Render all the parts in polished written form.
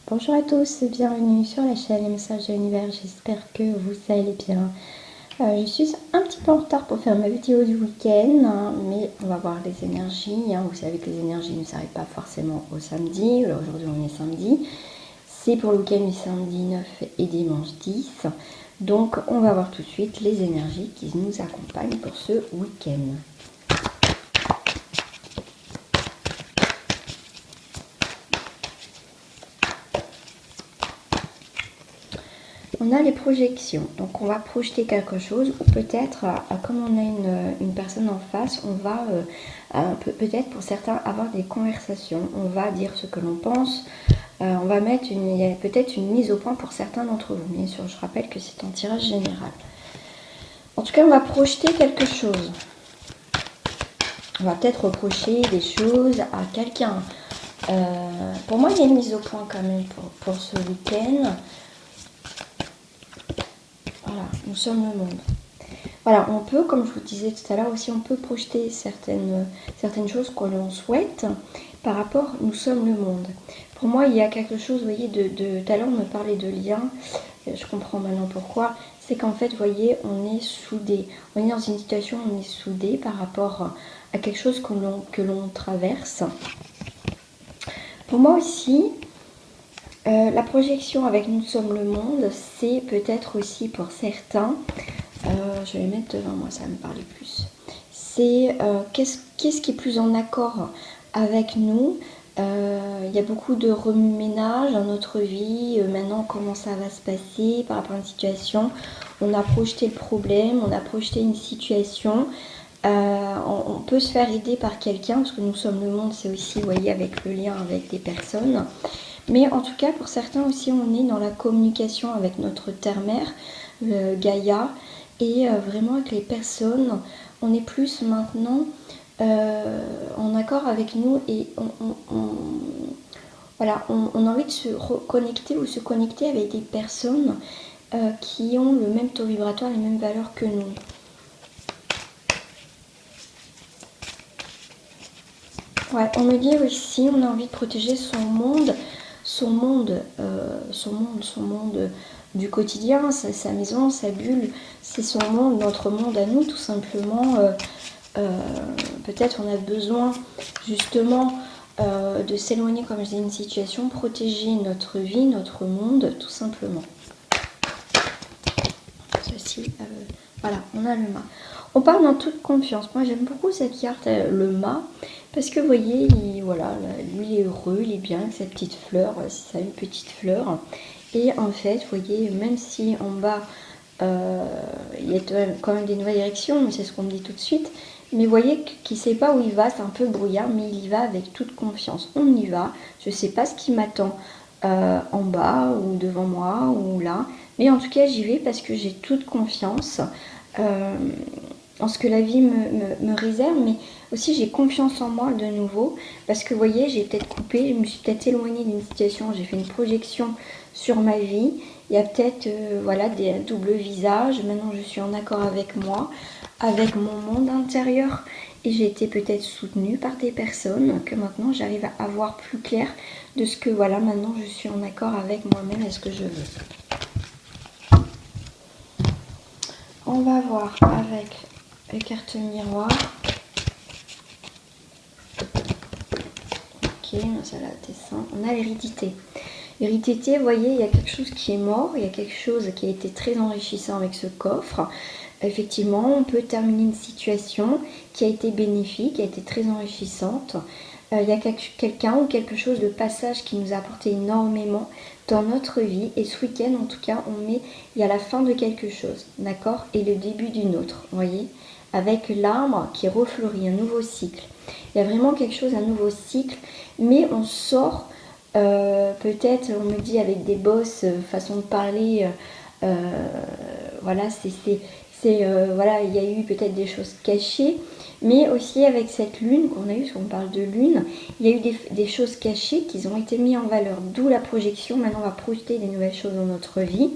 Bonjour à tous et bienvenue sur la chaîne Les Messages de l'Univers, j'espère que vous allez bien. Je suis un petit peu en retard pour faire ma vidéo du week-end, hein, mais on va voir les énergies. Vous savez que les énergies ne s'arrêtent pas forcément au samedi. Aujourd'hui on est samedi, c'est pour le week-end du samedi 9 et dimanche 10. Donc on va voir tout de suite les énergies qui nous accompagnent pour ce week-end. On a les projections, donc on va projeter quelque chose, ou peut-être, comme on a une personne en face, on va peut-être pour certains avoir des conversations, on va dire ce que l'on pense, on va mettre il y a peut-être une mise au point pour certains d'entre vous, bien sûr, je rappelle que c'est un tirage général. En tout cas, on va projeter quelque chose. On va peut-être reprocher des choses à quelqu'un. Pour moi, il y a une mise au point quand même pour ce week-end. Voilà, nous sommes le monde. Voilà, on peut, comme je vous disais tout à l'heure aussi, on peut projeter certaines choses que l'on souhaite par rapport, nous sommes le monde. Pour moi, il y a quelque chose, vous voyez, tout à l'heure on me parlait de lien, je comprends maintenant pourquoi, c'est qu'en fait, vous voyez, on est soudés. On est dans une situation où on est soudés par rapport à quelque chose que l'on traverse. Pour moi aussi, la projection avec nous sommes le monde, c'est peut-être aussi pour certains, je vais mettre devant moi, ça va me parler plus. C'est qu'est-ce qui est plus en accord avec nous. Il y a beaucoup de remue-ménage dans notre vie. Maintenant, comment ça va se passer par rapport à une situation. On a projeté le problème, on a projeté une situation. On peut se faire aider par quelqu'un, parce que nous sommes le monde, c'est aussi, vous voyez, avec le lien avec des personnes. Mais en tout cas, pour certains aussi, on est dans la communication avec notre terre-mère, Gaïa, et vraiment avec les personnes, on est plus maintenant en accord avec nous et voilà, on a envie de se reconnecter ou se connecter avec des personnes qui ont le même taux vibratoire, les mêmes valeurs que nous. Ouais, on me dit aussi, on a envie de protéger son monde du quotidien, sa maison, sa bulle, c'est son monde, notre monde à nous, tout simplement. Peut-être on a besoin justement de s'éloigner, comme je dis, d'une situation, protéger notre vie, notre monde, tout simplement. Ceci, voilà, on a le mât. On parle dans toute confiance. Moi, j'aime beaucoup cette carte, le mât, parce que vous voyez, voilà, lui il est heureux, il est bien avec cette petite fleur, c'est ça, une petite fleur. Et en fait, vous voyez, même si en bas, il y a quand même des nouvelles directions, mais c'est ce qu'on me dit tout de suite. Mais vous voyez qu'il ne sait pas où il va, c'est un peu brouillard, mais il y va avec toute confiance. On y va, je ne sais pas ce qui m'attend en bas ou devant moi ou là. Mais en tout cas, j'y vais parce que j'ai toute confiance en ce que la vie me réserve, mais aussi j'ai confiance en moi de nouveau, parce que vous voyez, j'ai peut-être coupé, je me suis peut-être éloignée d'une situation, j'ai fait une projection sur ma vie, il y a peut-être voilà, des doubles visages, maintenant je suis en accord avec moi, avec mon monde intérieur, et j'ai été peut-être soutenue par des personnes, que maintenant j'arrive à avoir plus clair de ce que, voilà, maintenant je suis en accord avec moi-même et ce que je veux. On va voir avec les cartes miroirs. Ok, celle-là, dessin. On a l'hérédité. L'hérédité, vous voyez, il y a quelque chose qui est mort, il y a quelque chose qui a été très enrichissant avec ce coffre. Effectivement, on peut terminer une situation qui a été bénéfique, qui a été très enrichissante. Il y a quelqu'un ou quelque chose de passage qui nous a apporté énormément dans notre vie. Et ce week-end, en tout cas, il y a la fin de quelque chose, d'accord, et le début d'une autre, vous voyez, avec l'arbre qui refleurit, un nouveau cycle. Il y a vraiment quelque chose, un nouveau cycle, mais on sort, peut-être, on me dit, avec des bosses, façon de parler, voilà, voilà, il y a eu peut-être des choses cachées, mais aussi avec cette lune qu'on a eue, parce qu'on parle de lune, il y a eu des choses cachées qui ont été mises en valeur, d'où la projection. Maintenant, on va projeter des nouvelles choses dans notre vie,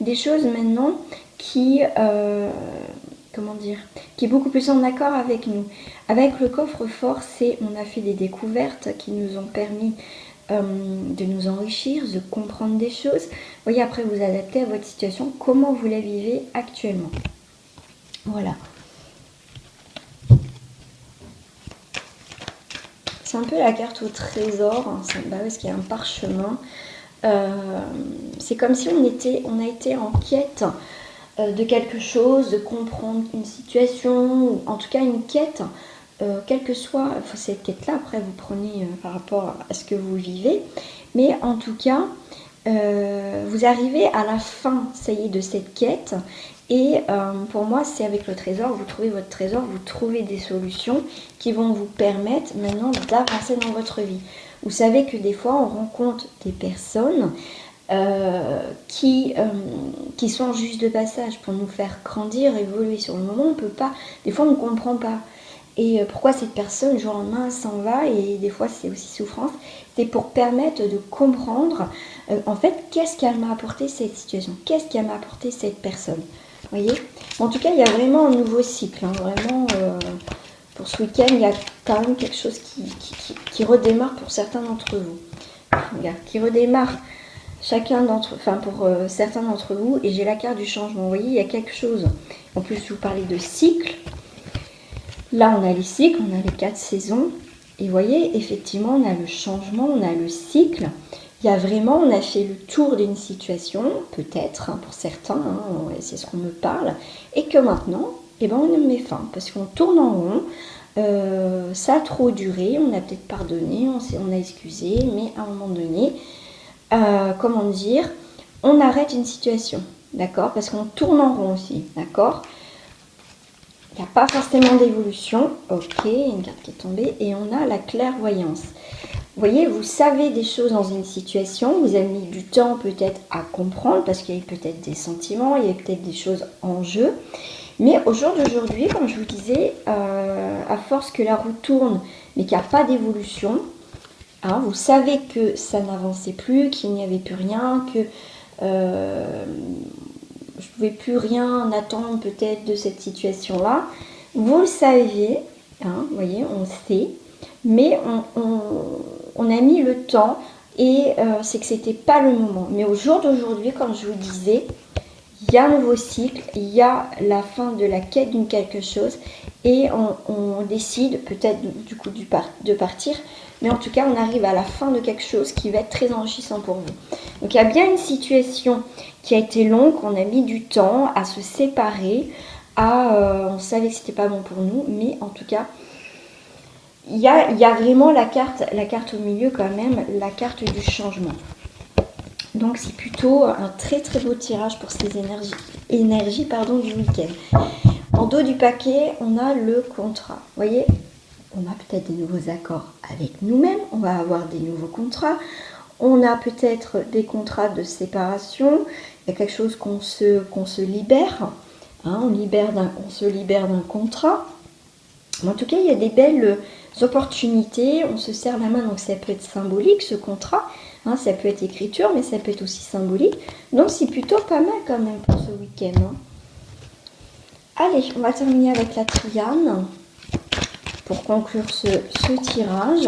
des choses maintenant qui, comment dire, qui est beaucoup plus en accord avec nous. Avec le coffre-fort, on a fait des découvertes qui nous ont permis de nous enrichir, de comprendre des choses. Vous voyez, après vous adaptez à votre situation, comment vous la vivez actuellement. Voilà. C'est un peu la carte au trésor, hein, parce qu'il y a un parchemin. C'est comme si on a été en quête de quelque chose, de comprendre une situation, ou en tout cas une quête, quelle que soit cette quête-là, après vous prenez par rapport à ce que vous vivez, mais en tout cas, vous arrivez à la fin, ça y est, de cette quête, et pour moi, c'est avec le trésor, vous trouvez votre trésor, vous trouvez des solutions qui vont vous permettre maintenant d'avancer dans votre vie. Vous savez que des fois, on rencontre des personnes qui sont juste de passage pour nous faire grandir, évoluer. Sur le moment, on ne peut pas, des fois on ne comprend pas. Et pourquoi cette personne, du jour au lendemain, s'en va, et des fois c'est aussi souffrance. C'est pour permettre de comprendre, en fait, qu'est-ce qu'elle m'a apporté cette situation, qu'est-ce qu'elle m'a apporté cette personne. Vous voyez. En tout cas, il y a vraiment un nouveau cycle, hein, vraiment. Pour ce week-end, il y a quand même quelque chose qui redémarre pour certains d'entre vous. Regarde, qui redémarre pour certains d'entre vous, et j'ai la carte du changement. Vous voyez, il y a quelque chose. En plus, je vous parlais de cycle. Là, on a les cycles, on a les 4 saisons. Et vous voyez, effectivement, on a le changement, on a le cycle. Il y a vraiment, on a fait le tour d'une situation, peut-être, hein, pour certains, hein, c'est ce qu'on me parle, et que maintenant, eh ben, on met fin, parce qu'on tourne en rond, ça a trop duré, on a peut-être pardonné, on a excusé, mais à un moment donné, comment dire, on arrête une situation, d'accord, parce qu'on tourne en rond aussi, d'accord. Il n'y a pas forcément d'évolution, ok, une carte qui est tombée, et on a la clairvoyance. Vous voyez, vous savez des choses dans une situation, vous avez mis du temps peut-être à comprendre, parce qu'il y a eu peut-être des sentiments, il y a eu peut-être des choses en jeu. Mais au jour d'aujourd'hui, comme je vous disais, à force que la roue tourne, mais qu'il n'y a pas d'évolution, hein, vous savez que ça n'avançait plus, qu'il n'y avait plus rien, que je ne pouvais plus rien attendre peut-être de cette situation-là. Vous le saviez, hein, vous voyez, on sait, mais on a mis le temps, et c'est que c'était pas le moment. Mais au jour d'aujourd'hui, comme je vous disais, il y a un nouveau cycle, il y a la fin de la quête d'une quelque chose, et on décide peut-être du coup de partir, mais en tout cas on arrive à la fin de quelque chose qui va être très enrichissant pour vous. Donc il y a bien une situation qui a été longue, on a mis du temps à se séparer, on savait que c'était pas bon pour nous, mais en tout cas il y a vraiment la carte au milieu quand même, la carte du changement. Donc c'est plutôt un très très beau tirage pour ces énergies du week-end. En dos du paquet, on a le contrat. Vous voyez, on a peut-être des nouveaux accords avec nous-mêmes, on va avoir des nouveaux contrats. On a peut-être des contrats de séparation, il y a quelque chose qu'on se libère. Hein, on se libère d'un contrat. En tout cas, il y a des belles opportunités, on se serre la main, donc ça peut être symbolique ce contrat, hein, ça peut être écriture, mais ça peut être aussi symbolique. Donc c'est plutôt pas mal quand même pour ce week-end. Hein. Allez, on va terminer avec la Triane pour conclure ce tirage.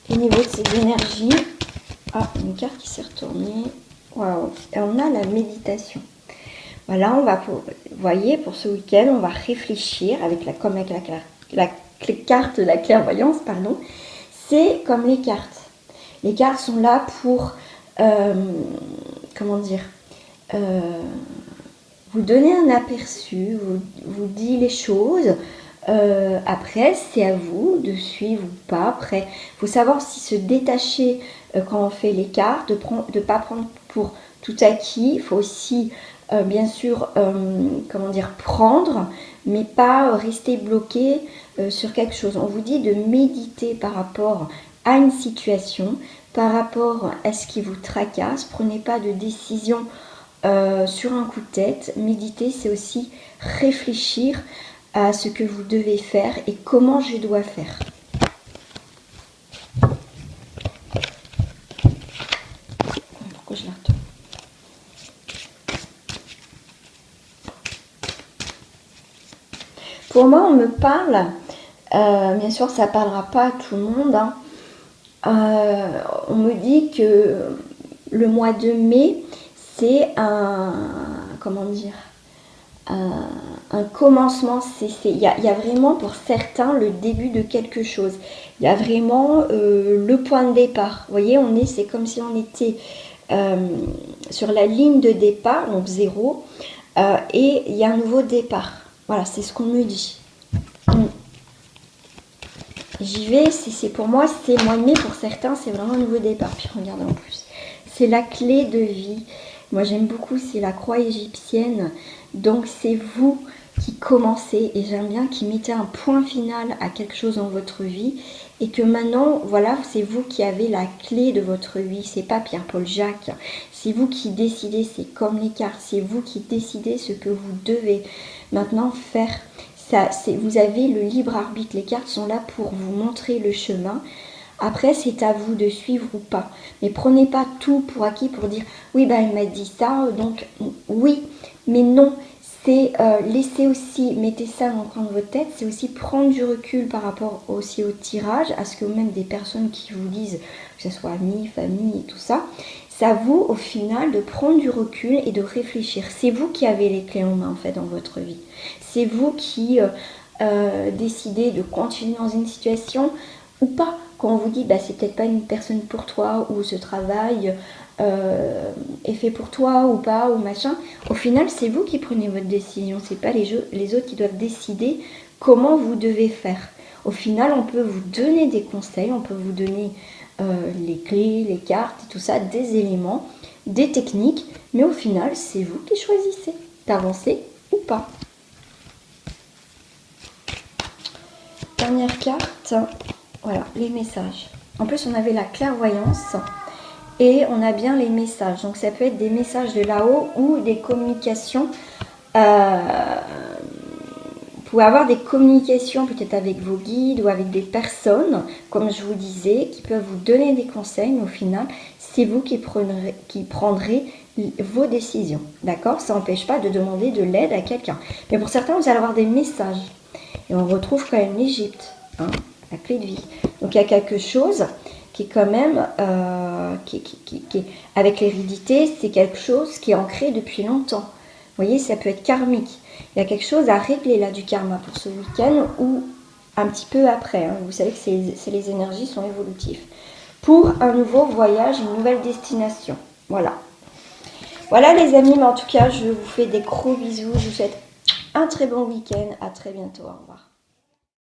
Au niveau de ces énergies, une carte qui s'est retournée. Waouh! Et on a la méditation. Voilà, vous voyez, pour ce week-end, on va réfléchir comme avec les cartes de la clairvoyance, pardon. C'est comme les cartes. Les cartes sont là pour, vous donner un aperçu, vous dire les choses. Après, c'est à vous de suivre ou pas. Après, il faut savoir si se détacher quand on fait les cartes, de ne pas prendre pour tout acquis. Il faut aussi, bien sûr, prendre, mais pas rester bloqué sur quelque chose. On vous dit de méditer par rapport à une situation, par rapport à ce qui vous tracasse. Prenez pas de décision sur un coup de tête. Méditer, c'est aussi réfléchir à ce que vous devez faire et comment je dois faire. Pourquoi je la retourne ? Pour moi, on me parle, bien sûr, ça ne parlera pas à tout le monde, hein, on me dit que le mois de mai, c'est comment dire, un commencement. Il y a vraiment pour certains le début de quelque chose. Il y a vraiment le point de départ. Vous voyez, c'est comme si on était sur la ligne de départ, donc 0, et il y a un nouveau départ. Voilà, c'est ce qu'on me dit. J'y vais, pour moi, c'est mois de mai, pour certains, c'est vraiment un nouveau départ. Puis regardez en plus, c'est la clé de vie. Moi, j'aime beaucoup, c'est la croix égyptienne. Donc, c'est vous qui commencez, et j'aime bien qui mettez un point final à quelque chose dans votre vie, et que maintenant, voilà, c'est vous qui avez la clé de votre vie. C'est pas Pierre-Paul Jacques. C'est vous qui décidez, c'est comme les cartes. C'est vous qui décidez ce que vous devez maintenant faire. Vous avez le libre arbitre, les cartes sont là pour vous montrer le chemin. Après, c'est à vous de suivre ou pas. Mais prenez pas tout pour acquis pour dire oui, il m'a dit ça, donc oui, mais non. C'est laisser aussi, mettez ça dans le coin de votre tête, c'est aussi prendre du recul par rapport aussi au tirage, à ce que même des personnes qui vous disent, que ce soit amis, famille et tout ça, c'est à vous au final de prendre du recul et de réfléchir. C'est vous qui avez les clés en main en fait dans votre vie. C'est vous qui décidez de continuer dans une situation ou pas. Quand on vous dit c'est peut-être pas une personne pour toi, ou ce travail est fait pour toi ou pas, ou machin, au final c'est vous qui prenez votre décision. C'est pas les autres qui doivent décider comment vous devez faire. Au final, on peut vous donner des conseils, on peut vous donner les clés, les cartes, tout ça, des éléments, des techniques, mais au final, c'est vous qui choisissez d'avancer ou pas. Dernière carte, voilà, les messages. En plus, on avait la clairvoyance et on a bien les messages. Donc, ça peut être des messages de là-haut ou des communications. Vous pouvez avoir des communications peut-être avec vos guides ou avec des personnes, comme je vous disais, qui peuvent vous donner des conseils, mais au final, c'est vous qui prendrez vos décisions. D'accord? Ça n'empêche pas de demander de l'aide à quelqu'un. Mais pour certains, vous allez avoir des messages. Et on retrouve quand même l'Égypte, hein, la clé de vie. Donc il y a quelque chose qui est quand même, qui est, avec l'hérédité, c'est quelque chose qui est ancré depuis longtemps. Vous voyez, ça peut être karmique. Il y a quelque chose à régler là du karma pour ce week-end ou un petit peu après. Hein. Vous savez que les énergies sont évolutives. Pour un nouveau voyage, une nouvelle destination. Voilà. Voilà les amis, mais en tout cas, je vous fais des gros bisous. Je vous souhaite un très bon week-end. À très bientôt. Au revoir.